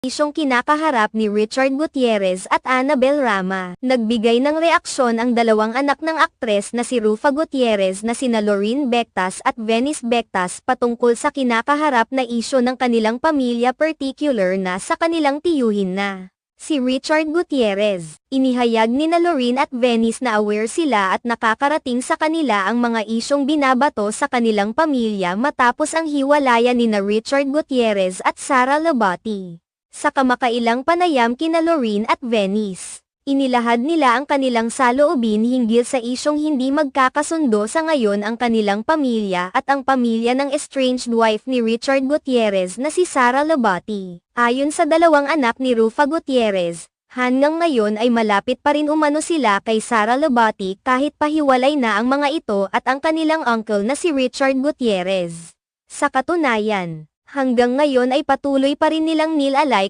isyong kinakaharap ni Richard Gutierrez at Annabel Rama. Nagbigay ng reaksyon ang dalawang anak ng aktres na si Rufa Gutierrez na sina Lorene Bectas at Venice Bectas patungkol sa kinakaharap na isyu ng kanilang pamilya, particular na sa kanilang tiyuhin na si Richard Gutierrez. Inihayag ni na Lorene at Venice na aware sila at nakakarating sa kanila ang mga isyong binabato sa kanilang pamilya matapos ang hiwalayan ni na Richard Gutierrez at Sara Labati. Sa kamakailang panayam kina Lorene at Venice, inilahad nila ang kanilang saloobin hinggil sa isyong hindi magkakasundo sa ngayon ang kanilang pamilya at ang pamilya ng estranged wife ni Richard Gutierrez na si Sara Labati. Ayon sa dalawang anak ni Rufa Gutierrez, hanggang ngayon ay malapit pa rin umano sila kay Sara Labati kahit pahiwalay na ang mga ito at ang kanilang uncle na si Richard Gutierrez. Sa katunayan, hanggang ngayon ay patuloy pa rin nilang nilalike